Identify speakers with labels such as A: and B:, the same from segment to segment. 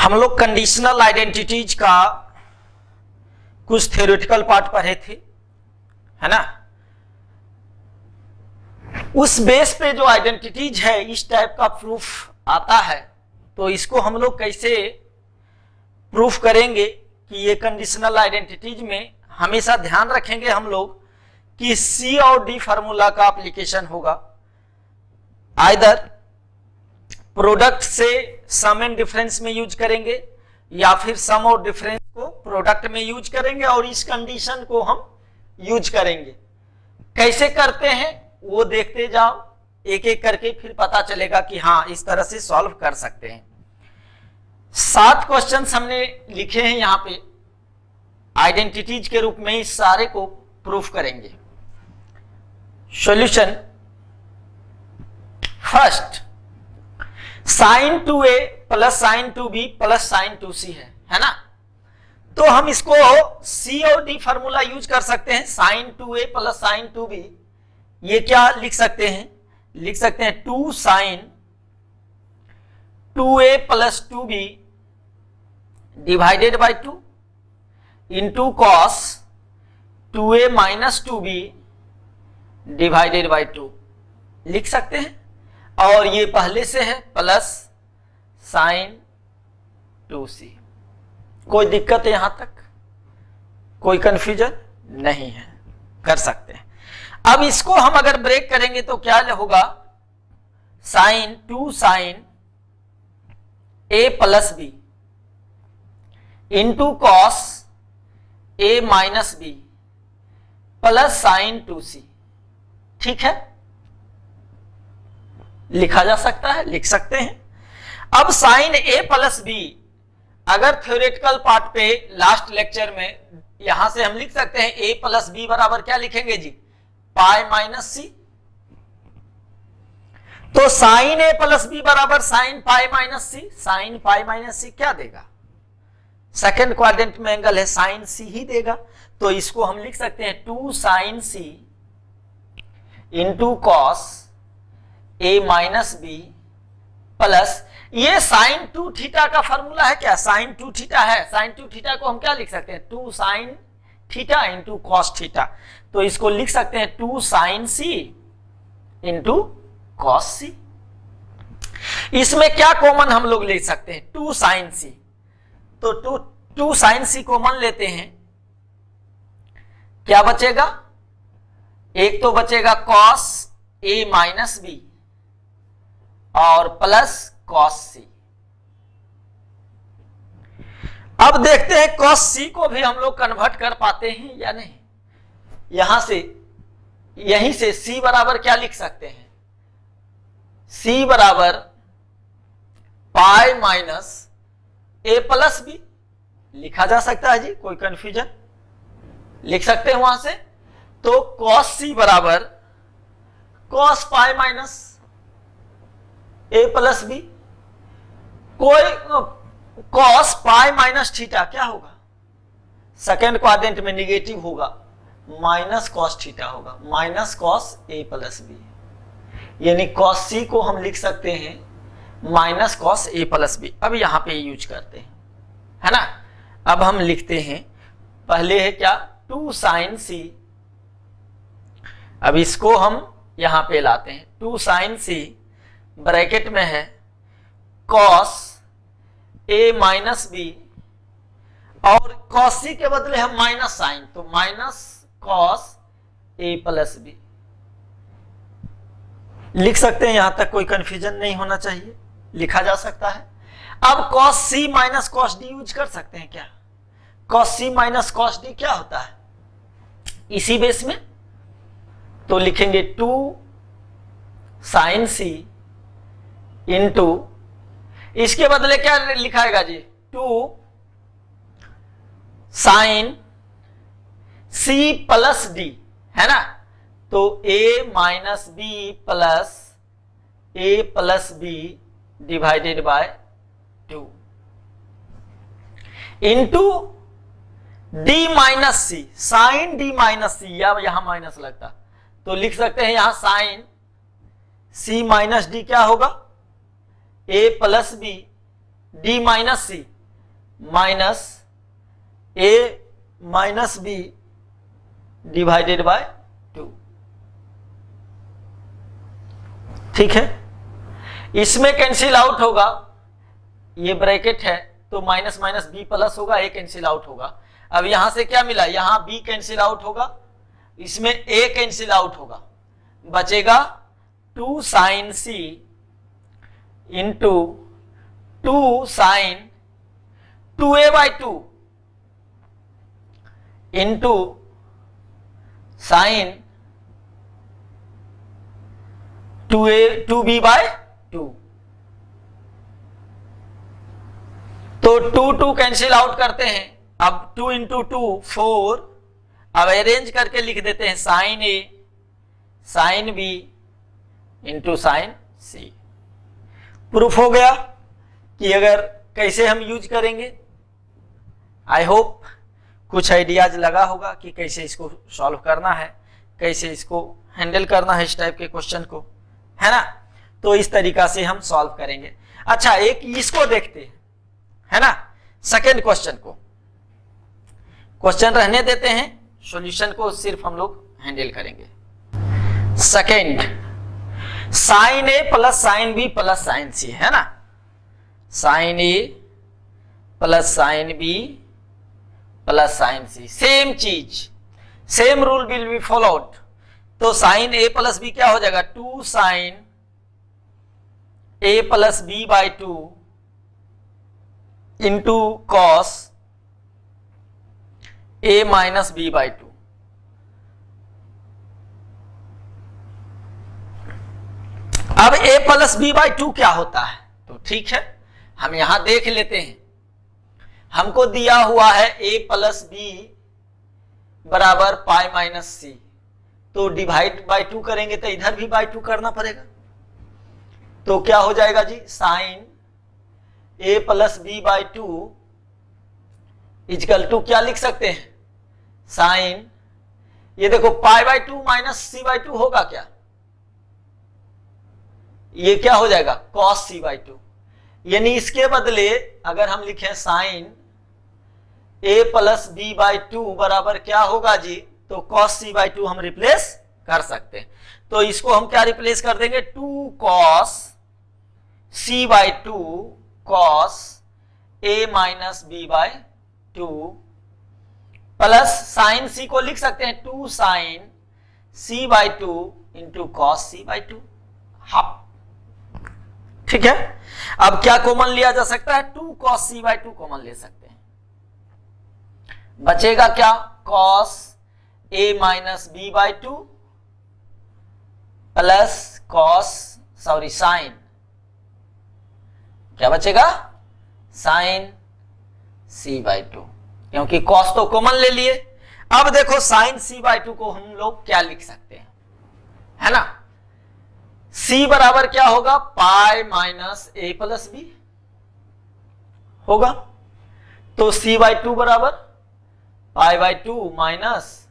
A: हम लोग conditional identities का कुछ थ्योरेटिकल पार्ट पढ़े थे, है ना। उस बेस पे जो आइडेंटिटीज है इस टाइप का प्रूफ आता है, तो इसको हम लोग कैसे प्रूफ करेंगे कि ये कंडीशनल आइडेंटिटीज में हमेशा ध्यान रखेंगे हम लोग कि सी और डी फार्मूला का एप्लीकेशन होगा। आइदर प्रोडक्ट से सम एंड डिफरेंस में यूज करेंगे या फिर सम और डिफरेंस को प्रोडक्ट में यूज करेंगे और इस कंडीशन को हम यूज करेंगे। कैसे करते हैं वो देखते जाओ एक एक करके, फिर पता चलेगा कि हाँ इस तरह से सॉल्व कर सकते हैं। 7 क्वेश्चंस हमने लिखे हैं यहाँ पे आइडेंटिटीज के रूप में, इस सारे को प्रूफ करेंगे। Solution first, sin 2a plus sin 2b plus sin 2c है ना। तो हम इसको c और d फार्मूला यूज कर सकते हैं। sin 2a plus sin 2b ये क्या लिख सकते हैं, लिख सकते हैं 2 sin 2a plus 2b divided by 2 into cos 2a minus 2b divided by 2 लिख सकते हैं। और ये पहले से है प्लस sin 2c। कोई दिक्कत है यहां तक, कोई कंफ्यूजन नहीं है, कर सकते हैं। अब इसको हम अगर ब्रेक करेंगे तो क्या होगा, sin 2 sin a plus b into cos a minus b plus sin 2c। ठीक है, लिखा जा सकता है, लिख सकते हैं। अब sin a प्लस b अगर थ्योरेटिकल पार्ट पे लास्ट लेक्चर में यहां से हम लिख सकते हैं a प्लस b बराबर क्या लिखेंगे जी, पाई माइनस c। तो sin a प्लस b बराबर sin pi minus c, sin pi minus c क्या देगा, सेकेंड क्वाड्रेंट में एंगल है sin c ही देगा। तो इसको हम लिख सकते हैं 2 sin c into cos a minus b plus ये sin 2 थीटा का फॉर्मूला है क्या, sin 2 थीटा है। sin 2 थीटा को हम क्या लिख सकते हैं, 2 sin theta into cos theta. तो इसको लिख सकते हैं 2 sin c into cos c। इसमें क्या कॉमन हम लोग ले सकते हैं, 2 sin c। तो 2 sin c कॉमन लेते हैं, क्या बचेगा, एक तो बचेगा cos a माइनस b और प्लस cos c। अब देखते हैं cos c को भी हम लोग कन्वर्ट कर पाते हैं या नहीं। यहां से यहीं से c बराबर क्या लिख सकते हैं, c बराबर pi minus a plus b लिखा जा सकता है जी, कोई कंफ्यूजन, लिख सकते हैं वहां से। तो cos c बराबर cos pi minus a plus b, कोई cos पाई माइनस थीटा क्या होगा, सेकेंड क्वाड्रेंट में निगेटिव होगा, माइनस cos थीटा होगा, minus cos a plus b। यानी cos c को हम लिख सकते हैं minus cos a plus b। अब यहां पे यूज करते हैं, है ना। अब हम लिखते हैं, पहले है क्या 2 sin c, अब इसको हम यहां पे लाते हैं 2 sin c ब्रैकेट में है cos a माइनस b और cos c के बदले हम माइनस साइन, तो minus cos a plus b लिख सकते हैं। यहां तक कोई कंफ्यूजन नहीं होना चाहिए, लिखा जा सकता है। अब cos c minus cos d use कर सकते हैं क्या, cos c minus cos d क्या होता है इसी बेस में, तो लिखेंगे 2 sin c इंटू, इसके बदले क्या लिखाएगा जी, 2 sin c प्लस d, है ना। तो a minus b plus b divided by 2 into d minus c, sine d minus c, या यहां माइनस लगता तो लिख सकते हैं यहां साइन c माइनस d क्या होगा, a plus b d minus c minus a minus b divided by 2। ठीक है, इसमें कैंसिल आउट होगा, ये ब्रैकेट है तो माइनस माइनस बी प्लस होगा, ए कैंसिल आउट होगा। अब यहां से क्या मिला, यहां बी कैंसिल आउट होगा, इसमें ए कैंसिल आउट होगा, बचेगा 2 sine c into 2 sine 2a by 2 into sine 2b by 2। तो 2 कैंसिल आउट करते हैं, अब 2 इंटू 2 4, अब अरेंज करके लिख देते हैं साइन ए साइन बी इंटू साइन सी। प्रूफ हो गया कि अगर कैसे हम यूज करेंगे। आई होप कुछ आइडियाज लगा होगा कि कैसे इसको सॉल्व करना है, कैसे इसको हैंडल करना है इस टाइप के क्वेश्चन को, है ना। तो इस तरीका से हम सॉल्व करेंगे। अच्छा, एक इसको देखते हैं, है ना, सेकेंड क्वेश्चन को। क्वेश्चन रहने देते हैं, सॉल्यूशन को सिर्फ हम लोग हैंडल करेंगे। सेकेंड, साइन ए plus sine B plus sine C, है ना। साइन ए plus sine B plus sine C, same चीज, same rule will be followed. तो साइन ए प्लस बी क्या हो जाएगा, 2 sine A plus B by 2 into cos A minus B by 2। अब a plus B by 2 क्या होता है, तो ठीक है हम यहां देख लेते हैं। हमको दिया हुआ है a प्लस बी बराबर पाई माइनस सी, तो डिवाइड बाई 2 करेंगे तो इधर भी बाई 2 करना पड़ेगा। तो क्या हो जाएगा जी, sine a plus B by 2 equal to क्या लिख सकते हैं, साइन, ये देखो pi by 2 minus C by 2 होगा क्या, ये क्या हो जाएगा कॉस सी बाई 2। यानी इसके बदले अगर हम लिखें sine A plus B by 2 बराबर क्या होगा जी, तो कॉस सी बाई 2 हम रिप्लेस कर सकते हैं। तो इसको हम क्या रिप्लेस कर देंगे, 2 cos C by 2 cos A minus B by 2 plus sine C को लिख सकते हैं 2 sine C by 2 into cos C by 2 half. ठीक है, अब क्या कॉमन लिया जा सकता है, 2 कॉस सी बाई 2 कॉमन ले सकते हैं, बचेगा क्या, cos A minus B by 2 plus cos sine, क्या बचेगा, साइन सी बाई 2, क्योंकि कॉस तो कॉमन ले लिए। अब देखो साइन सी बाई 2 को हम लोग क्या लिख सकते हैं, है ना, c बराबर क्या होगा, pi minus a plus b होगा। तो c बाई 2 बराबर pi by 2 minus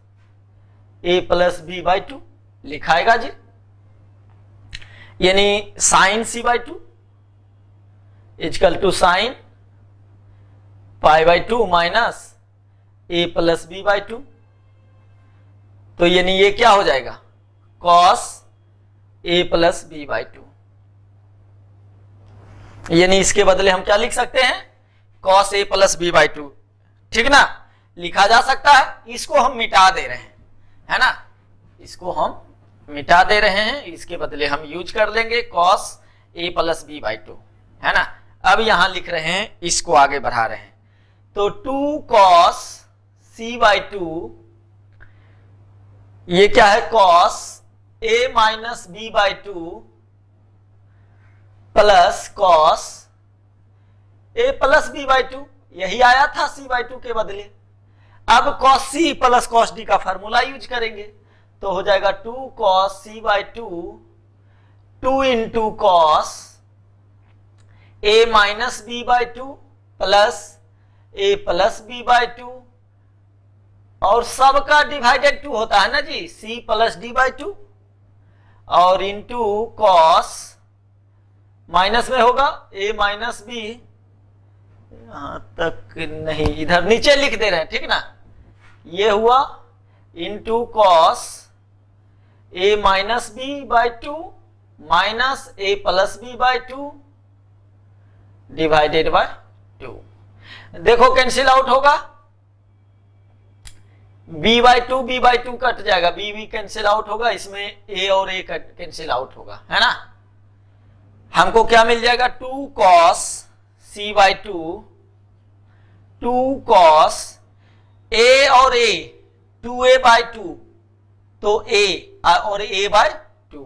A: a plus B by 2 लिखाएगा जी। यानी sine C by 2 equal to sine pi by 2 minus a plus B by 2। तो यानी ये क्या हो जाएगा, cos A plus B by 2। यानी इसके बदले हम क्या लिख सकते हैं, cos A plus B by 2, ठीक ना, लिखा जा सकता है। इसको हम मिटा दे रहे हैं, है ना, इसको हम मिटा दे रहे हैं, इसके बदले हम यूज कर लेंगे cos A plus B by 2, है ना। अब यहां लिख रहे हैं, इसको आगे बढ़ा रहे हैं, तो 2 कॉस सी बाई 2, ये क्या है, cos A minus B by 2 plus cos A plus B by 2, यही आया था सी बाई 2 के बदले। अब cos c plus cos d का फॉर्मूला यूज करेंगे, तो हो जाएगा 2 cos C by 2 2 into cos A minus B by 2 plus a plus B by 2, और सबका डिवाइडेड 2 होता है ना जी, सी प्लस डी बाई 2, और इंटू कॉस माइनस में होगा ए माइनस बी यहां तक नहीं, इधर नीचे लिख दे रहे हैं, ठीक ना। ये हुआ into cos A minus B by two minus a plus B by two divided by 2। देखो कैंसिल आउट होगा, b/2 कट जाएगा, b कैंसिल आउट होगा, इसमें a और a कैंसिल आउट होगा, है ना। हमको क्या मिल जाएगा, 2 cos c/2, 2 cos a और a 2a/2, तो a और a/2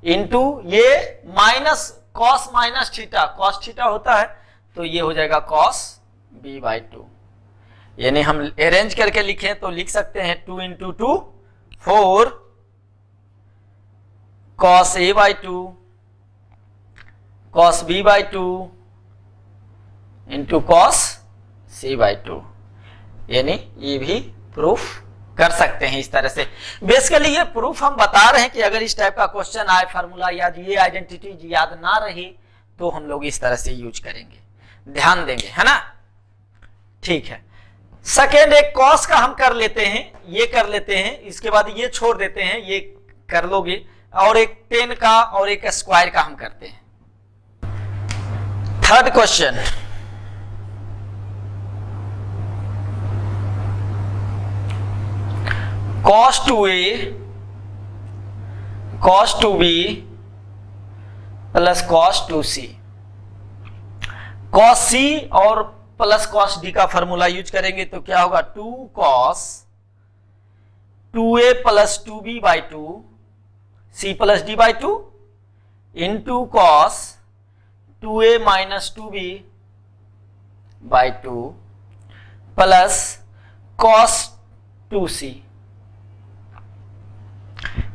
A: इंटू ये minus cos minus theta, cos theta होता है, तो ये हो जाएगा cos b/2। यानी हम अरेंज करके लिखें तो लिख सकते हैं 2 into 2 4 cos a/2 cos b/2 into cos c/2। यानी ये भी प्रूफ कर सकते हैं इस तरह से। बेसिकली ये प्रूफ हम बता रहे हैं कि अगर इस टाइप का क्वेश्चन आए, फार्मूला याद, ये आइडेंटिटी याद ना रही, तो हम लोग इस तरह से यूज करेंगे, ध्यान देंगे, है ना। ठीक है, सेकेंड एक कॉस का हम कर लेते हैं, ये कर लेते हैं, इसके बाद ये छोड़ देते हैं, ये कर लोगे, और एक 10 का और एक स्क्वायर का हम करते हैं। Third question, cos 2a cos 2b plus cos 2c, cos c और प्लस cos d का फॉर्मूला यूज करेंगे तो क्या होगा, 2 cos 2a plus 2b/2 c plus d/2 into cos 2a minus 2b/2 plus cos 2c।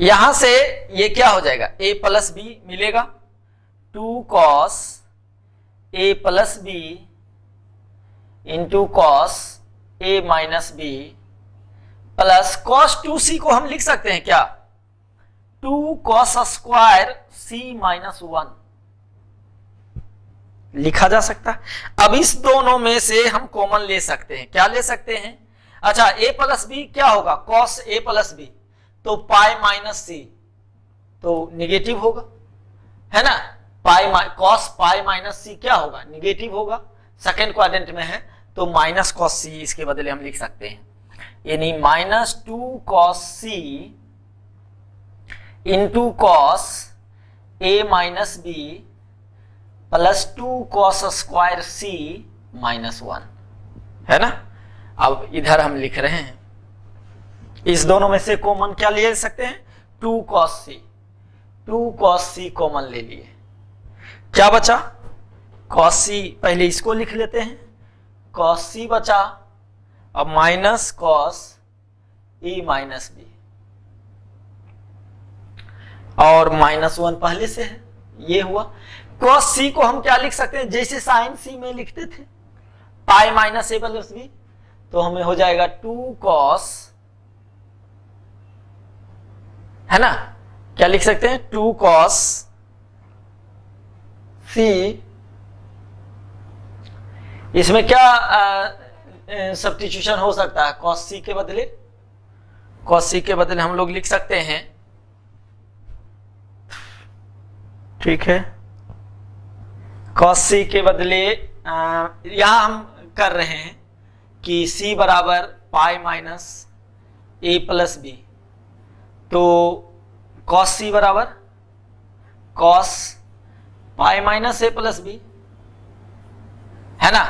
A: यहां से ये क्या हो जाएगा, a प्लस b मिलेगा, 2 cos a plus b into cos a minus b plus cos 2c को हम लिख सकते हैं क्या, 2 cos स्क्वायर c माइनस 1 लिखा जा सकता है। अब इस दोनों में से हम कॉमन ले सकते हैं, क्या ले सकते हैं, अच्छा a प्लस b क्या होगा, cos a प्लस b, तो पाई माइनस सी, तो निगेटिव होगा, है ना। कॉस पाई माइनस सी क्या होगा, निगेटिव होगा, सेकेंड क्वाड्रेंट में है, तो माइनस कॉस सी इसके बदले हम लिख सकते हैं, यानी minus 2 cos c into cos a minus b plus 2 cos square c minus 1, है ना। अब इधर हम लिख रहे हैं, इस दोनों में से कॉमन क्या ले सकते हैं, 2 cos c, 2 cos c common ले लिए, क्या बचा, cos c, पहले इसको लिख लेते हैं, cos c बचा, अब minus cos e minus b, और माइनस 1 पहले से है, ये हुआ। cos c को हम क्या लिख सकते हैं, जैसे साइन c में लिखते थे, pi minus a plus b, तो हमें हो जाएगा 2 cos, है ना, क्या लिख सकते हैं, 2 cos c, इसमें क्या सब्स्टिट्यूशन हो सकता है, cos c के बदले हम लोग लिख सकते हैं, ठीक है, cos c के बदले यहां हम कर रहे हैं कि c बराबर pi minus a plus b, तो cos c बराबर cos pi minus a plus b, है ना,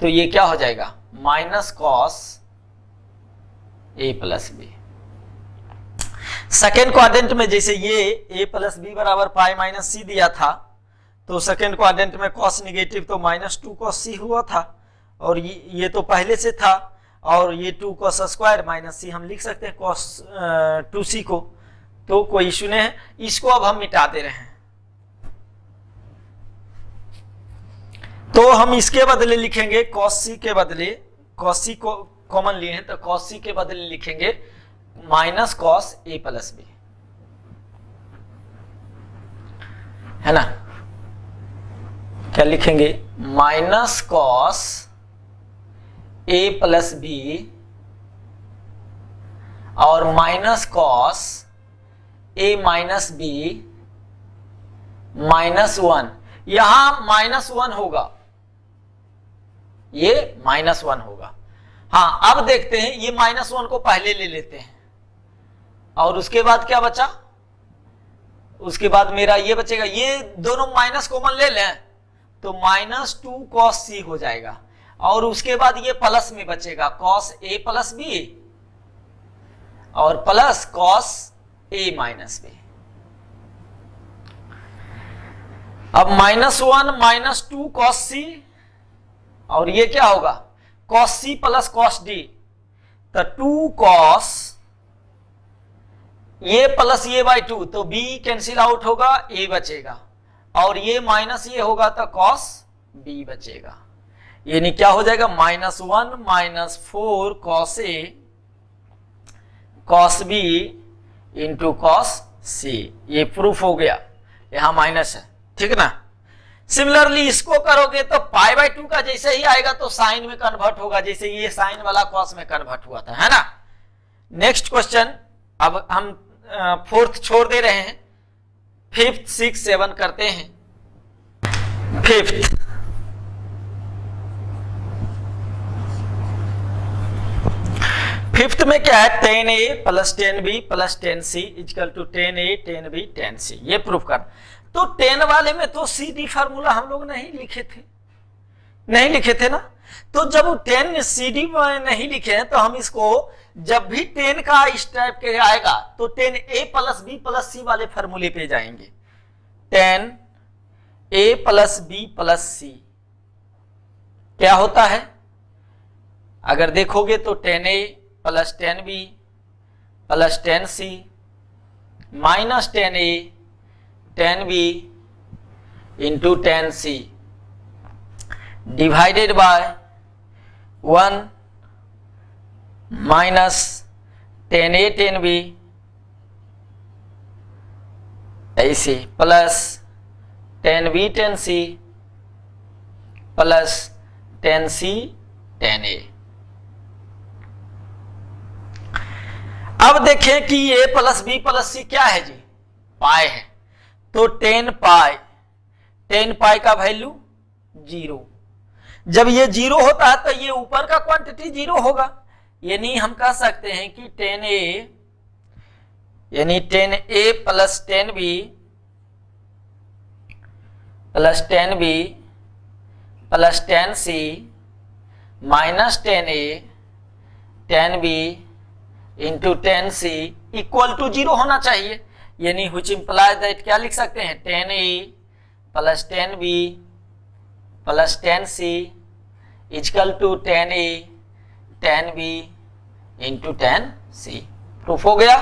A: तो ये क्या हो जाएगा, minus cos a plus b। Second quadrant में जैसे ये a प्लस b बराबर पाई माइनस c दिया था, तो सेकेंड क्वाड्रेंट में cos निगेटिव, तो माइनस 2 cos c हुआ था, और ये तो पहले से था, और ये 2 cos स्क्वायर माइनस c हम लिख सकते हैं cos 2c को, तो कोई इश्यू नहीं है। इसको अब हम मिटा दे रहे हैं, तो हम इसके बदले लिखेंगे cos c के बदले, cos c को कॉमन लिए हैं, तो cos c के बदले लिखेंगे minus cos a plus b, है ना, क्या लिखेंगे, minus cos A plus b और minus cos A minus B -1। यहां -1 होगा, ये -1 होगा। हाँ, अब देखते हैं, ये -1 को पहले ले लेते हैं और उसके बाद क्या बचा, उसके बाद मेरा ये बचेगा, ये दोनों माइनस कॉमन ले लें तो -2 cos c हो जाएगा और उसके बाद ये प्लस में बचेगा cos a प्लस बी और plus cos a minus b. अब -1 -2 cos c और ये क्या होगा cos c plus cos d, तो 2 cos ये प्लस ये बाई 2, तो b कैंसिल आउट होगा, a बचेगा और ये माइनस ये होगा तो cos b बचेगा। यानी क्या हो जाएगा -1 -4 cos a cos b into cos c। ये प्रूफ हो गया, यहां माइनस है, ठीक ना। सिमिलरली इसको करोगे तो π/2 का जैसे ही आएगा तो साइन में कन्वर्ट होगा, जैसे ये साइन वाला cos में कन्वर्ट हुआ था, है ना। नेक्स्ट क्वेश्चन, अब हम फोर्थ छोड़ दे रहे हैं, 5th 6 7 करते हैं। 5th, फिफ्थ में क्या है, 10a plus 10b plus 10c equal to 10a 10b 10c, ये प्रूफ कर। तो 10 वाले में तो CD फार्मूला हम लोग नहीं लिखे थे ना। तो जब 10 CD में नहीं लिखे हैं तो हम इसको जब भी 10 का इस टाइप के आएगा तो 10a plus b plus c वाले फार्मूले पे जाएंगे। 10a plus b plus c क्या होता है, अगर देखोगे तो 10a plus 10b plus 10c minus 10a 10b into 10c divided by 1 minus 10a 10b ऐसे plus 10b 10c plus 10c 10a। अब देखें कि a प्लस बी प्लस सी क्या है जी, पाई है। तो 10 पाई का वैल्यू 0। जब ये 0 होता है तो ये ऊपर का क्वांटिटी 0 होगा, यानी हम कह सकते हैं कि 10a यानी 10a plus 10b plus 10b plus 10c minus 10a 10b into 10c equal to 0 होना चाहिए। यानी व्हिच इंप्लाइज दैट क्या लिख सकते हैं, 10a plus 10b plus 10c equal to 10a 10b into 10c। Proof हो गया।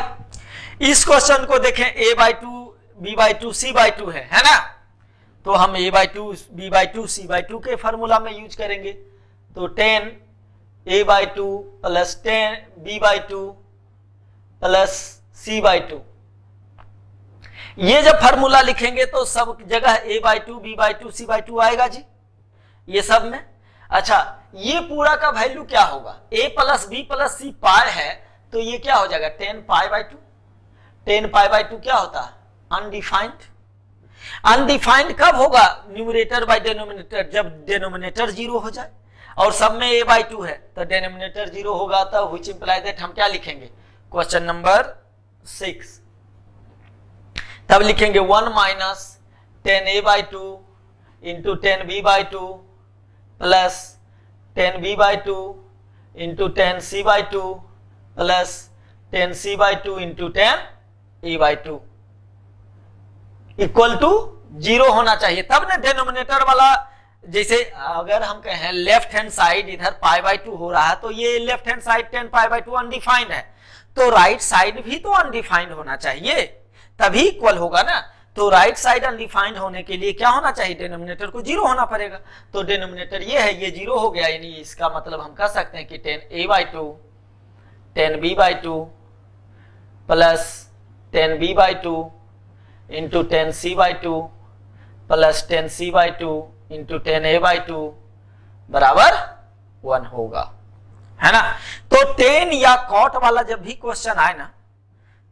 A: इस क्वेश्चन को देखें, a/2 b/2 c/2 है ना। तो हम a/2 b/2 c/2 के फार्मूला में यूज करेंगे। तो 10 a/2 plus 10 b/2 plus c/2, ये जब फार्मूला लिखेंगे तो सब जगह a/2 b/2 c/2 आएगा जी, ये सब में। अच्छा, ये पूरा का वैल्यू क्या होगा, a plus b plus c पाई है, तो ये क्या हो जाएगा 10 π/2। 10 π/2 क्या होता है, अनडिफाइंड। अनडिफाइंड कब होगा, न्यूमरेटर बाय डिनोमिनेटर, जब डिनोमिनेटर 0 हो जाए और सब में a/2 है तो डिनोमिनेटर 0 होगा। तो व्हिच इंप्लाइज दैट हम क्या लिखेंगे, क्वेश्चन नंबर 6 तब लिखेंगे 1 minus 10a/2 into 10b/2 plus 10b/2 into 10c/2 plus 10c/2 into 10a/2 equal to 0 होना चाहिए। तब ना डिनोमिनेटर वाला, जैसे अगर हम कहें लेफ्ट हैंड साइड इधर π/2 हो रहा है तो ये लेफ्ट हैंड साइड 10 π/2 अनडिफाइंड है, तो राइट साइड भी तो अनडिफाइंड होना चाहिए तभी इक्वल होगा ना। तो राइट साइड अनडिफाइंड होने के लिए क्या होना चाहिए, डिनोमिनेटर को 0 होना पड़ेगा। तो डिनोमिनेटर ये है, ये 0 हो गया, यानी इसका मतलब हम कह सकते हैं कि 10a/2 10b/2 plus 10b/2 into 10c/2 plus 10c/2 into 10a/2 बराबर 1 होगा, है ना। तो 10 या कॉट वाला जब भी क्वेश्चन आए ना,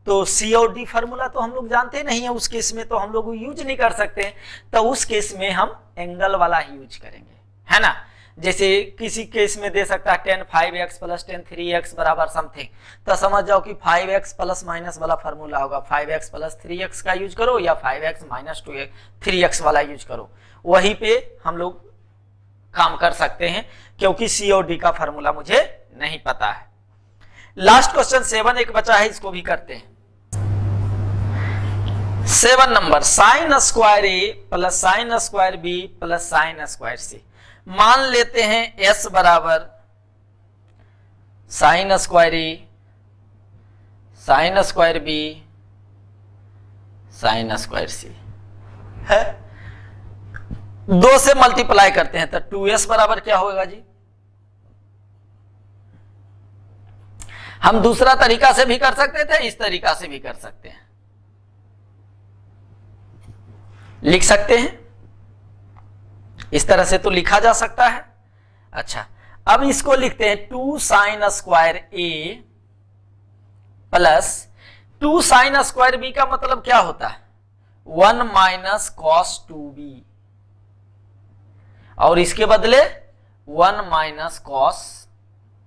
A: तो सी और डी फार्मूला तो हम लोग जानते नहीं है, उस केस में तो हम लोग यूज नहीं कर सकते, तो उस केस में हम एंगल वाला ही यूज करेंगे, है ना। जैसे किसी केस में दे सकता है 10 5x प्लस 10 3x बराबर समथिंग, तो समझ जाओ कि 5x प्लस माइनस वाला फार्मूला होगा, 5x प्लस 3x का यूज करो या 5x माइनस 3x वाला यूज करो, वहीं पे हम लोग काम कर सकते हैं, क्योंकि सी और डी का फार्मूला मुझे नहीं पता है। लास्ट क्वेश्चन 7 एक बचा है, इसको भी करते हैं। 7 number, sine square A plus sine square B plus sine square C. मान लेते हैं s बराबर sine square A sine square B sine square C है, 2 से मल्टीप्लाई करते हैं तो 2s बराबर क्या होगा जी। हम दूसरा तरीका से भी कर सकते थे, इस तरीका से भी कर सकते हैं, लिख सकते हैं, इस तरह से तो लिखा जा सकता है। अच्छा, अब इसको लिखते हैं 2 sine square A plus 2 sine square B का मतलब क्या होता है 1 माइनस कॉस 2b, और इसके बदले 1 माइनस कॉस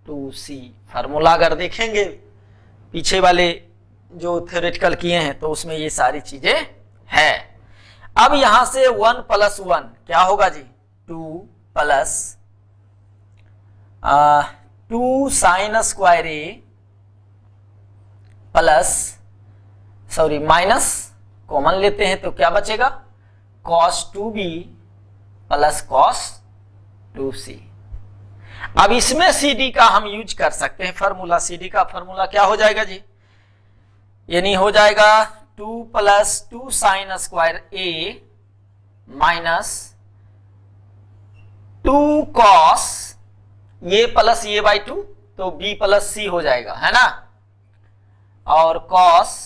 A: 2c। फार्मूला अगर देखेंगे पीछे वाले जो थ्योरेटिकल किए हैं तो उसमें ये सारी चीजें है। अब यहां से 1 प्लस 1 क्या होगा जी 2 plus 2 sine square A plus sorry minus common लेते हैं तो क्या बचेगा cos 2b plus cos 2c। अब इसमें सी डी का हम यूज कर सकते हैं फार्मूला, सी डी का फार्मूला क्या हो जाएगा जी, यानी हो जाएगा 2 प्लस 2 साइन स्क्वायर ए माइनस 2 कॉस ये प्लस ये बाई 2 तो b प्लस सी हो जाएगा, है ना, और कॉस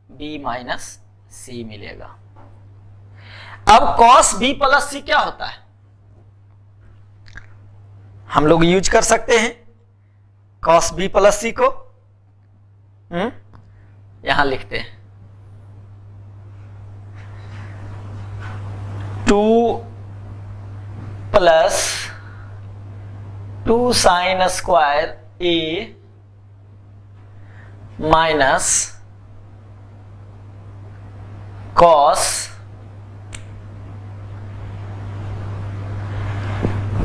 A: b माइनस सी मिलेगा। अब कॉस b प्लस सी क्या होता है, हम लोग यूज कर सकते हैं कॉस b प्लस सी को, यहां लिखते हैं 2 प्लस 2 साइन स्क्वायर ए माइनस कॉस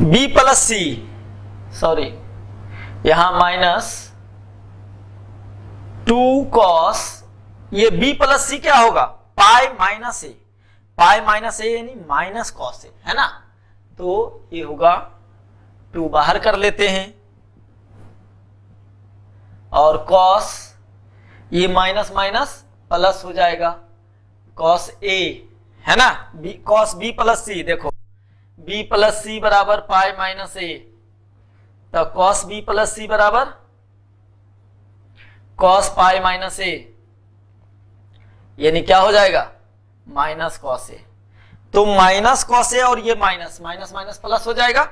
A: b प्लस सी, सॉरी यहां माइनस 2 कॉस ये b प्लस सी क्या होगा पाई माइनस ए, पाई माइनस ए यानी माइनस कॉस ए, है ना, तो ये होगा 2 बाहर कर लेते हैं और कॉस ये माइनस माइनस प्लस हो जाएगा कॉस ए, है ना, कॉस बी प्लस सी, देखो b प्लस सी बराबर पाई माइनस ए, तो कॉस b प्लस सी बराबर कॉस पाई माइनस ए, यानी क्या हो जाएगा माइनस कॉस ए। तो माइनस कॉस ए और ये माइनस माइनस माइनस प्लस हो जाएगा,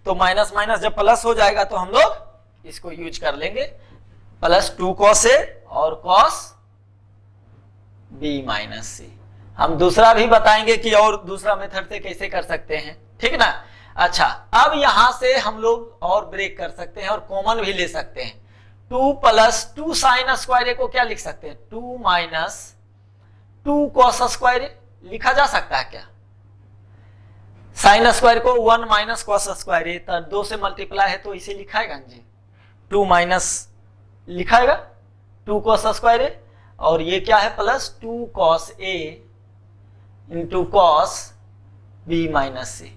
A: तो माइनस माइनस जब प्लस हो जाएगा तो हम लोग इसको यूज कर लेंगे प्लस 2 कॉस ए और कॉस बी माइनस सी। हम दूसरा भी बताएंगे कि और दूसरा मेथड से कैसे कर सकते हैं, ठीक ना। अच्छा, अब यहां से हम लोग और ब्रेक कर सकते हैं और कॉमन भी ले सकते हैं। 2 प्लस 2 साइन स्क्वायर ए को क्या लिख सकते हैं 2 माइनस 2 कॉस स्क्वायर ए लिखा जा सकता है क्या, साइन स्क्वायर को 1 माइनस कॉस स्क्वायर ए, तो 2 से मल्टीप्लाई है तो इसे लिखाएगा जी 2 माइनस लिखाएगा 2 कॉस स्क्वायर ए, और ये क्या है प्लस 2 कॉस ए इंटू कॉस बी माइनस सी।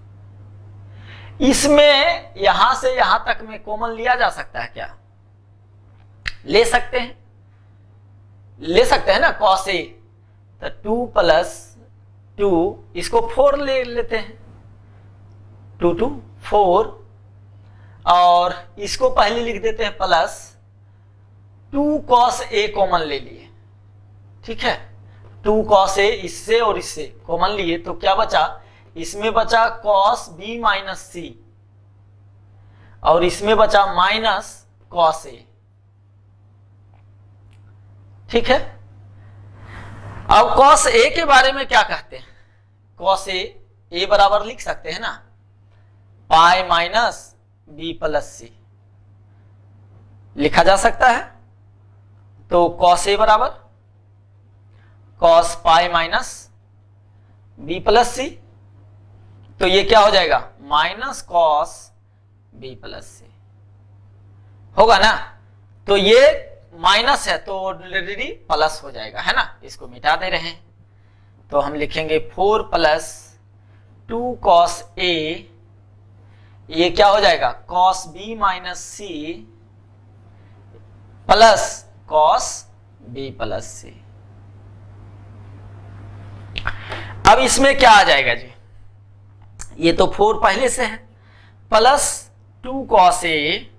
A: इसमें यहां से यहां तक में कॉमन लिया जा सकता है क्या, ले सकते हैं, ले सकते हैं ना कॉस ए, तो 2 प्लस 2 इसको 4 ले लेते हैं 2 2 4, और इसको पहले लिख देते हैं प्लस 2 कॉस ए कॉमन ले लिए, ठीक है, 2 कॉस ए इससे और इससे कॉमन लिए तो क्या बचा इसमें बचा कॉस बी माइनस सी और इसमें बचा माइनस कॉस ए। ठीक है, अब कॉस ए के बारे में क्या कहते हैं? कॉस ए बराबर लिख सकते हैं ना pi minus B plus C, लिखा जा सकता है। तो कॉस ए बराबर cos pi minus B plus C, तो ये क्या हो जाएगा minus cos B plus C होगा ना। तो ये माइनस है तो ऑलरेडी प्लस हो जाएगा, है ना, इसको मिटा दे रहे हैं। तो हम लिखेंगे 4 प्लस 2 कॉस ए, ये क्या हो जाएगा cos B minus C plus cos B plus C. अब इसमें क्या आ जाएगा जी, ये तो 4 पहले से है, प्लस 2 कॉस ए,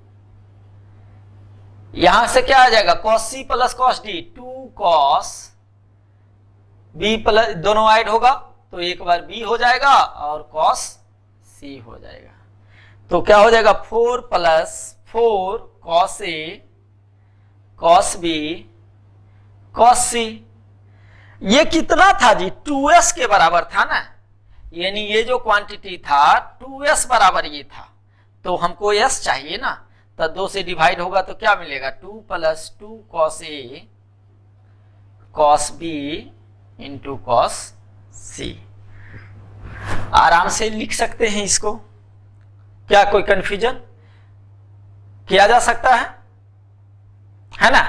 A: यहां से क्या आ जाएगा cos c plus cos d, 2 cos B plus, दोनों ऐड होगा तो एक बार बी हो जाएगा और कॉस सी हो जाएगा। तो क्या हो जाएगा 4 plus 4 cos A cos B cos सी। ये कितना था जी 2s के बराबर था ना, यानी ये जो क्वांटिटी था 2s बराबर ये था, तो हमको s चाहिए ना, तो 2 से डिवाइड होगा तो क्या मिलेगा 2 plus 2 cos A cos B into cos सी। आराम से लिख सकते हैं इसको, क्या कोई कंफ्यूजन किया जा सकता है ना।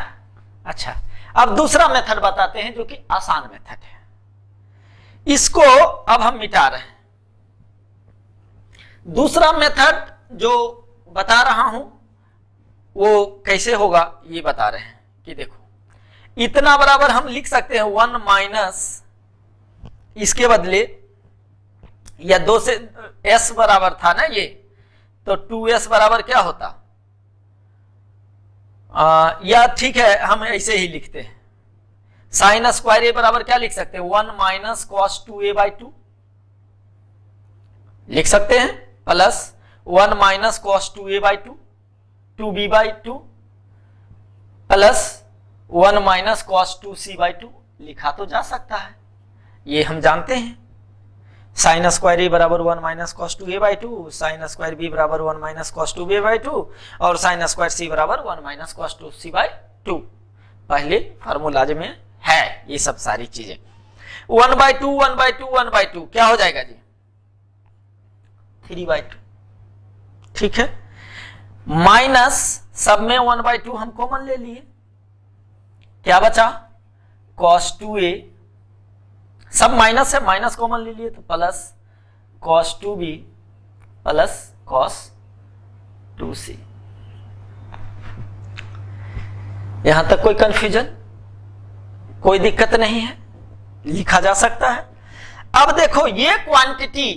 A: अच्छा, अब दूसरा मेथड बताते हैं जो कि आसान मेथड है, इसको अब हम मिटा रहे हैं। दूसरा मेथड जो बता रहा हूं वो कैसे होगा ये बता रहे हैं कि देखो इतना बराबर हम लिख सकते हैं 1 माइनस, इसके बदले या 2 से s बराबर था ना ये, तो 2s बराबर क्या होता, या ठीक है हम ऐसे ही लिखते हैं साइन स्क्वायर ए बराबर क्या लिख सकते हैं 1 माइनस कॉस 2a बाई 2 लिख सकते हैं, plus 1 minus cos 2a by 2 2b by 2 plus 1 minus cos 2c by 2 लिखा तो जा सकता है, ये हम जानते हैं। साइन स्क्वायर ए बराबर 1 minus cos 2a by 2, sine square b बराबर 1 माइनस कॉस 2b बाई 2 और साइन स्क्वायर सी बराबर 1 माइनस कॉस 2c बाई 2। पहले फार्मूलाज में है ये सब सारी चीजें। 1 बाई 2 1 बाई 2 1 बाई 2 क्या हो जाएगा जी 3 बाई 2। ठीक है, माइनस सब में 1 बाई 2 हम कॉमन ले लिए, क्या बचा cos 2a, सब माइनस है माइनस कॉमन ले लिए तो plus cos 2b plus cos 2c। यहां तक कोई कंफ्यूजन, कोई दिक्कत नहीं है, लिखा जा सकता है। अब देखो ये quantity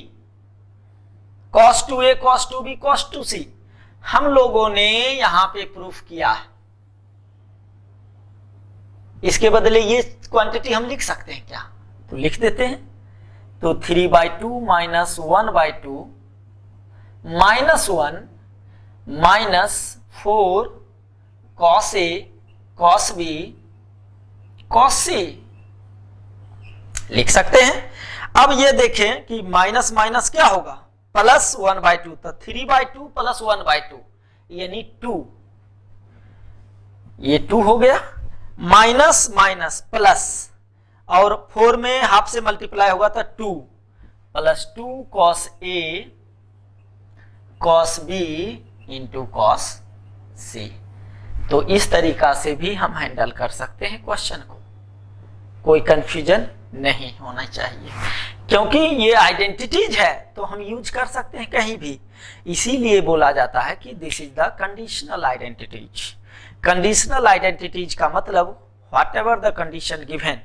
A: cos 2a cos 2b cos 2c हम लोगों ने यहां पे प्रूफ किया है, इसके बदले ये क्वांटिटी हम लिख सकते हैं क्या, तो लिख देते हैं। तो 3 by 2 minus 1 by 2 minus 1 minus 4 cos A cos B cos C लिख सकते हैं। अब ये देखें कि माइनस माइनस क्या होगा प्लस 1 बाई 2, तो 3 बाई 2 प्लस 1 बाई 2 यानी 2, ये 2 हो गया, माइनस माइनस प्लस और 4 में हाफ से मल्टीप्लाई होगा तो 2 plus 2 cos A cos B into cos सी। तो इस तरीका से भी हम हैंडल कर सकते हैं क्वेश्चन को, कोई कंफ्यूजन नहीं होना चाहिए, क्योंकि ये आइडेंटिटीज है तो हम यूज कर सकते हैं कहीं भी। इसीलिए बोला जाता है कि this is the conditional identities. Conditional identities का मतलब what ever the condition given,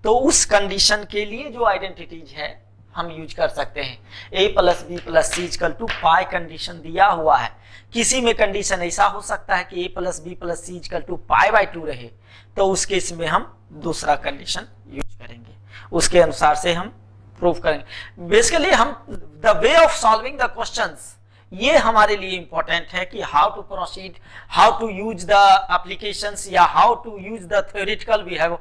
A: तो उस कंडीशन के लिए जो आइडेंटिटीज है हम यूज कर सकते हैं। a plus b plus c equal to pi condition दिया हुआ है, किसी में कंडीशन ऐसा हो सकता है कि a plus b plus c equal to pi by 2 रहे, तो उस केस में हम दूसरा कंडीशन यूज करेंगे, उसके अनुसार से हम प्रूव करेंगे। बेसिकली हम the way of solving the questions, ये हमारे लिए इंपॉर्टेंट है कि how to proceed, how to use the applications या how to use the theoretical we have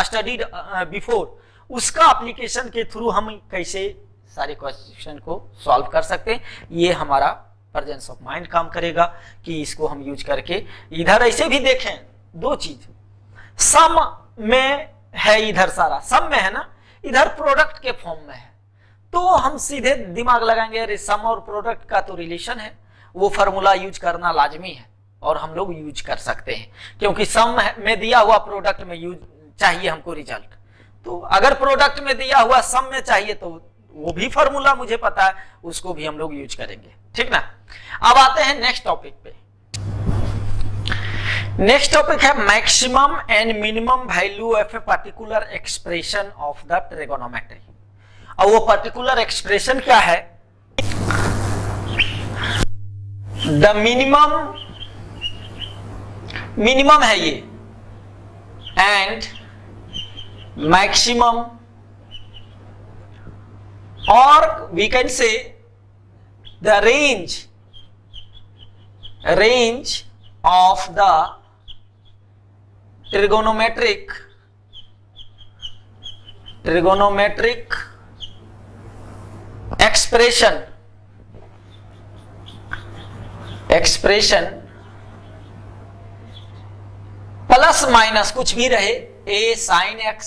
A: studied before, उसका एप्लीकेशन के थ्रू हम कैसे सारे क्वेश्चन को सॉल्व कर सकते हैं। ये हमारा प्रेजेंस ऑफ माइंड काम करेगा कि इसको हम यूज करके इधर ऐसे भी देखें दो चीज, सम में है, इधर सारा सम में है ना, इधर प्रोडक्ट के फॉर्म में है, तो हम सीधे दिमाग लगाएंगे अरे सम और प्रोडक्ट का तो रिलेशन है, वो फार्मूला यूज करना लाजमी है और हम लोग यूज कर सकते हैं, क्योंकि सम में दिया हुआ प्रोडक्ट में यूज चाहिए हमको रिजल्ट, तो अगर प्रोडक्ट में दिया हुआ सम में चाहिए तो वो भी फार्मूला मुझे पता है, उसको भी हम लोग यूज करेंगे, ठीक ना। अब आते हैं नेक्स्ट टॉपिक पे। नेक्स्ट टॉपिक है maximum and minimum value of a particular expression of the trigonometry. और वो पर्टिकुलर एक्सप्रेशन क्या है, द मिनिमम है ये, एंड मैक्सिमम, और we can say the range of the trigonometric expression plus minus कुछ भी रहे, a sin x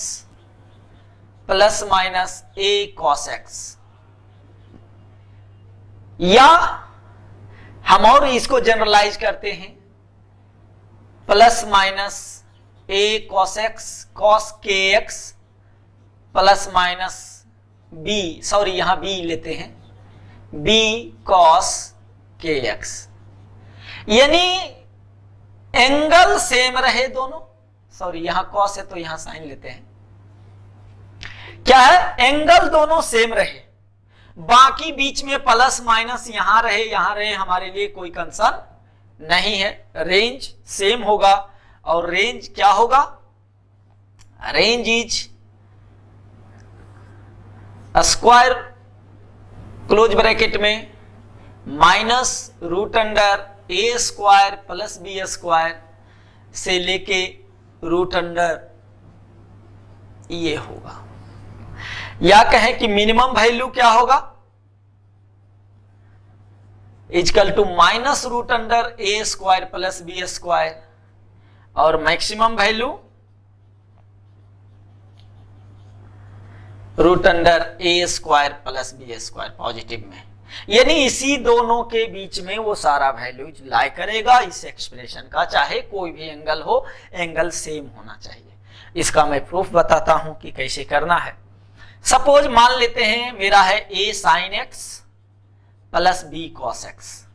A: plus minus a cos x, या हम और इसको जनरलाइज करते हैं plus minus a cos x cos kx plus minus b, sorry यहां b लेते हैं, b cos kx, यानी एंगल सेम रहे दोनों, सॉरी यहां cos है तो यहां साइन लेते हैं, क्या है एंगल दोनों सेम रहे, बाकी बीच में प्लस माइनस यहां रहे हमारे लिए कोई कंसर्न नहीं है, रेंज सेम होगा, और रेंज क्या होगा, range is square close bracket में माइनस रूट अंडर ए स्क्वायर प्लस बी स्क्वायर से लेके रूट अंडर ये होगा, या कहें कि मिनिमम वैल्यू क्या होगा, equal to minus root under A square plus B square, और मैक्सिमम वैल्यू रूट अंडर ए square plus B square positive में, यानी इसी दोनों के बीच में वो सारा वैल्यू लाई करेगा इस एक्सप्रेशन का, चाहे कोई भी एंगल हो, एंगल सेम होना चाहिए। इसका मैं प्रूफ बताता हूं कि कैसे करना है। सपोज मान लेते हैं मेरा है a sin x plus b cos x,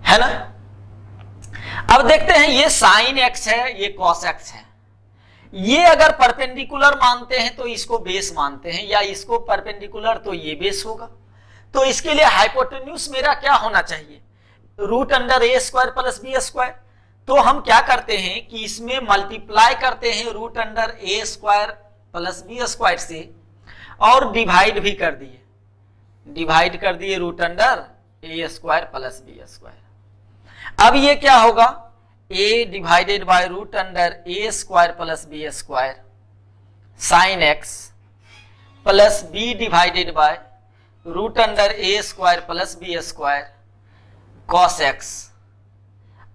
A: है ना। अब देखते हैं ये sin x है, ये cos x है, ये अगर परपेंडिकुलर मानते हैं तो इसको बेस मानते हैं, या इसको परपेंडिकुलर तो ये बेस होगा, तो इसके लिए हाइपोटेन्यूज मेरा क्या होना चाहिए, रूट अंडर ए स्क्वायर प्लस बी स्क्वायर। तो हम क्या करते हैं कि इसमें मल्टीप्लाई करते हैं रूट अंडर ए स्क्वायर प्लस बी स्क्वायर से, और डिवाइड भी कर दिए रूट अंडर ए स्क्वायर प्लस बी स्क्वायर। अब ये क्या होगा, a divided by root under A square plus B square sine x plus b divided by root under A square plus B square cos x,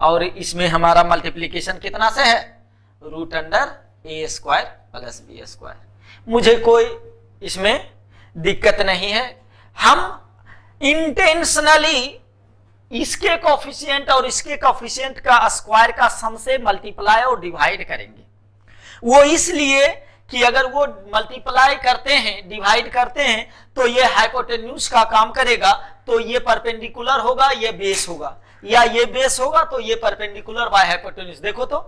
A: और इसमें हमारा multiplication कितना से है, रूट अंडर ए स्क्वायर प्लस बी स्क्वायर। मुझे कोई इसमें दिक्कत नहीं है, हम इंटेंशनली इसके कोफिशिएंट और इसके कोफिशिएंट का स्क्वायर का सम से मल्टीप्लाई और डिवाइड करेंगे। वो इसलिए कि अगर वो मल्टीप्लाई करते हैं, डिवाइड करते हैं, तो ये हाइपोटेन्यूज का काम करेगा, तो ये परपेंडिकुलर होगा, ये बेस होगा, या ये बेस होगा तो ये परपेंडिकुलर बाय हाइपोटेन्यूज। देखो तो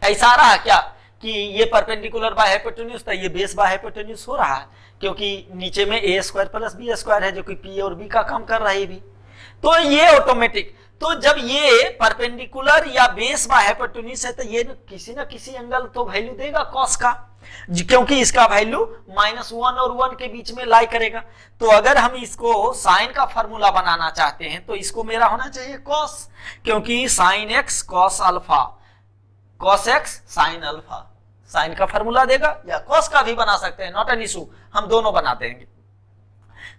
A: ऐसा रहा क्या कि ये परपेंडिकुलर बाय हाइपोटेन्यूज था, ये बेस बाय हाइपोटेन्यूज हो रहा है, क्योंकि नीचे में ए स्क्वायर प्लस बी स्क्वायर है जो कि पी और बी का काम कर रहा है भी। तो ये ऑटोमेटिक, तो जब ये परपेंडिकुलर या बेस बाय हाइपोटेन्यूज है तो ये किसी ना किसी एंगल तो वैल्यू देगा कॉस का, क्योंकि इसका वैल्यू -1 और 1 के बीच में लाई करेगा। तो अगर हम इसको साइन का फॉर्मूला बनाना चाहते हैं तो इसको मेरा होना चाहिए कॉस, क्योंकि sine x cos alpha, cos x sine alpha, sine का फॉर्मूला देगा या कॉस का भी बना सकते हैं, नॉट एन इशू, हम दोनों बना देंगे।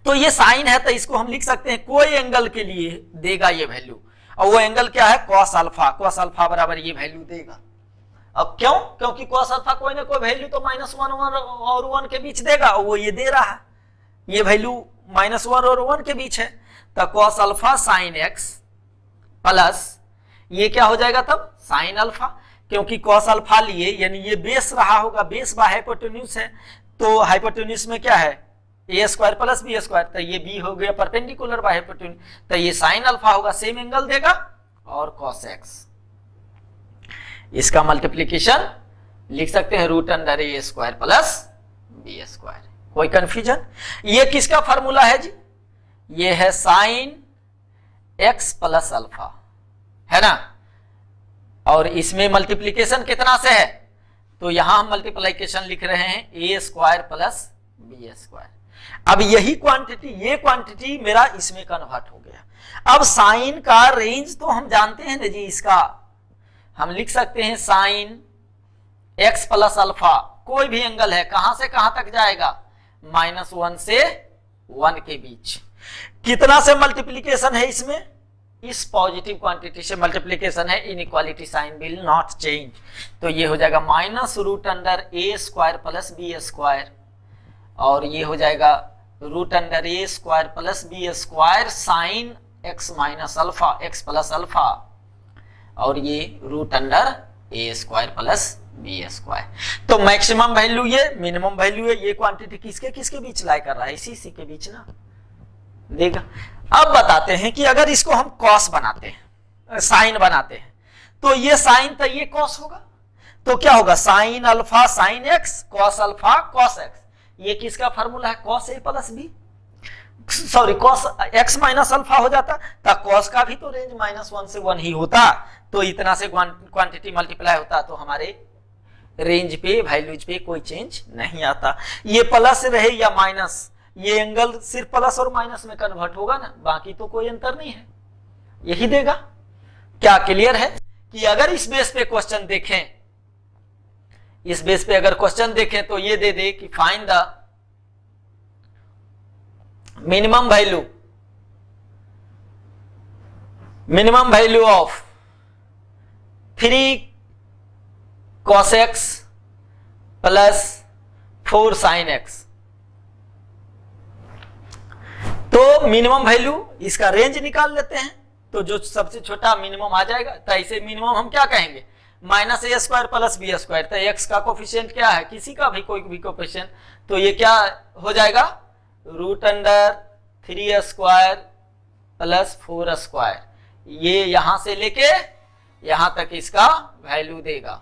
A: तो ये साइन है तो इसको हम लिख सकते हैं कोई एंगल के लिए देगा ये वैल्यू, और वो एंगल क्या है कॉस अल्फा, कॉस अल्फा बराबर ये वैल्यू देगा। अब क्यों? क्योंकि कॉस अल्फा कोई ना कोई वैल्यू तो -1 और 1 के बीच देगा, वो ये दे रहा है, ये वैल्यू -1 और 1 के बीच है। तो cos alpha sine x plus ये क्या हो जाएगा तब साइन अल्फा, क्योंकि कॉस अल्फा लिए यानी ये बेस रहा होगा, बेस बाय हाइपोटेन्यूज है, तो हाइपोटेन्यूज में क्या है a square plus B square, तो ये b हो गया परपेंडिकुलर बाय हाइपोटेन्यूज, तो ये साइन अल्फा होगा, सेम एंगल देगा, और कॉस एक्स, इसका मल्टीप्लीकेशन लिख सकते हैं √a square plus B square. कोई कंफ्यूजन? ये किसका फार्मूला है जी? ये है साइन एक्स प्लस अल्फा, है ना, और इसमें मल्टीप्लीकेशन कितना से है, तो यहां हम मल्टीप्लीकेशन लिख रहे हैं a square plus B square. अब यही क्वांटिटी, ये क्वांटिटी मेरा इसमें कन्वर्ट हो गया। अब साइन का रेंज तो हम जानते हैं ना जी, इसका हम लिख सकते हैं साइन एक्स प्लस अल्फा, कोई भी एंगल है, कहां से कहां तक जाएगा, -1 से 1 के बीच। कितना से मल्टीप्लीकेशन है इसमें, इस पॉजिटिव क्वांटिटी से मल्टीप्लीकेशन है, inequality sign will not change, तो ये हो जाएगा -√a square plus B square, और ये हो जाएगा √a square plus B square sine x minus alpha, x plus alpha, और ये √a square plus B square. तो मैक्सिमम वैल्यू ये, मिनिमम वैल्यू है, ये क्वांटिटी किसके किसके बीच लाई कर रहा है, इसी के बीच ना देगा। अब बताते हैं कि अगर इसको हम कॉस बनाते हैं, साइन बनाते हैं, तो ये साइन तो ये कॉस होगा, तो क्या होगा sine alpha sine x cos alpha cos X, ये किसका फार्मूला है कॉस ए plus B, sorry cos X minus alpha हो जाता, तो कॉस का भी तो रेंज -1 से 1 ही होता, तो इतना से क्वांटिटी मल्टीप्लाई होता, तो हमारे रेंज पे वैल्यूज पे कोई चेंज नहीं आता। ये प्लस रहे या माइनस, ये एंगल सिर्फ प्लस और माइनस में कन्वर्ट होगा ना, बाकी तो कोई अंतर नहीं है, यही देगा। क्या क्लियर है कि अगर इस बेस पे क्वेश्चन देखें, इस बेस पे अगर क्वेश्चन देखें तो ये दे दे कि find the minimum value of 3 cos x plus 4 sin x, तो मिनिमम वैल्यू इसका रेंज निकाल लेते हैं, तो जो सबसे छोटा मिनिमम आ जाएगा, तो ऐसे मिनिमम हम क्या कहेंगे -a square plus B square, तो x का कोफिशिएंट क्या है, किसी का भी कोई भी कोफिशिएंट, तो ये क्या हो जाएगा √3 स्क्वायर प्लस 4 स्क्वायर, ये यहां से लेके यहां तक इसका वैल्यू देगा,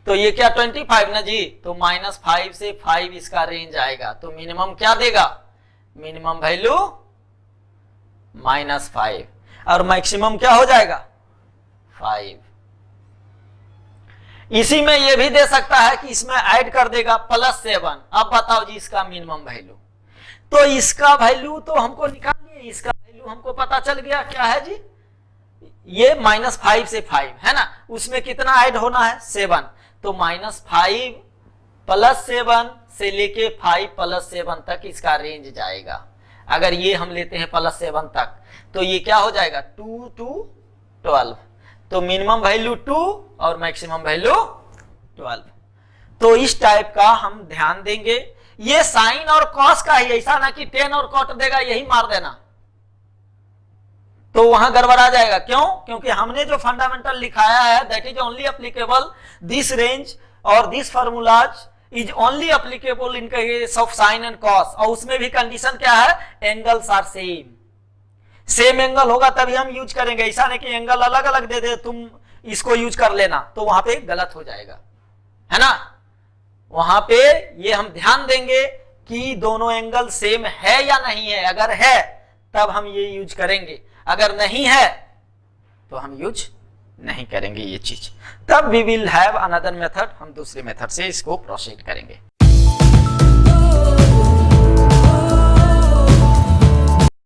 A: तो ये क्या 25 ना जी, तो -5 से 5 इसका रेंज आएगा, तो मिनिमम क्या देगा, मिनिमम वैल्यू -5, और मैक्सिमम क्या हो जाएगा 5। इसी में ये भी दे सकता है कि इसमें ऐड कर देगा +7। अब बताओ जी इसका मिनिमम वैल्यू, तो इसका वैल्यू तो हमको निकालिए, इसका वैल्यू हमको पता चल गया क्या है जी, ये -5 से 5 है ना, उसमें कितना ऐड होना है 7, तो -5 + 7 से लेके 5 + 7 तक इसका रेंज जाएगा। अगर ये हम लेते हैं +7 तक, तो ये क्या हो जाएगा 2 to 12, तो मिनिमम वैल्यू 2 और मैक्सिमम वैल्यू 12। तो इस टाइप का हम ध्यान देंगे, ये साइन और कॉस का ही, ऐसा ना कि टेन और कॉट देगा यही मार देना, तो वहां गड़बड़ा जाएगा। क्यों? क्योंकि हमने जो फंडामेंटल लिखाया है that is only applicable this range और this formulas is only applicable in case of sine and cos, और उसमें भी कंडीशन क्या है, एंगल्स आर सेम एंगल होगा तभी हम यूज करेंगे, ऐसा नहीं कि एंगल अलग अलग दे दे तुम इसको यूज कर लेना, तो वहां पे गलत हो जाएगा, है ना। वहां पे ये हम ध्यान देंगे कि दोनों एंगल सेम है या नहीं है, अगर है तब हम ये यूज करेंगे, अगर नहीं है तो हम यूज नहीं करेंगे ये चीज। तब we will have another method, हम दूसरे मेथड से इसको प्रोसीड करेंगे।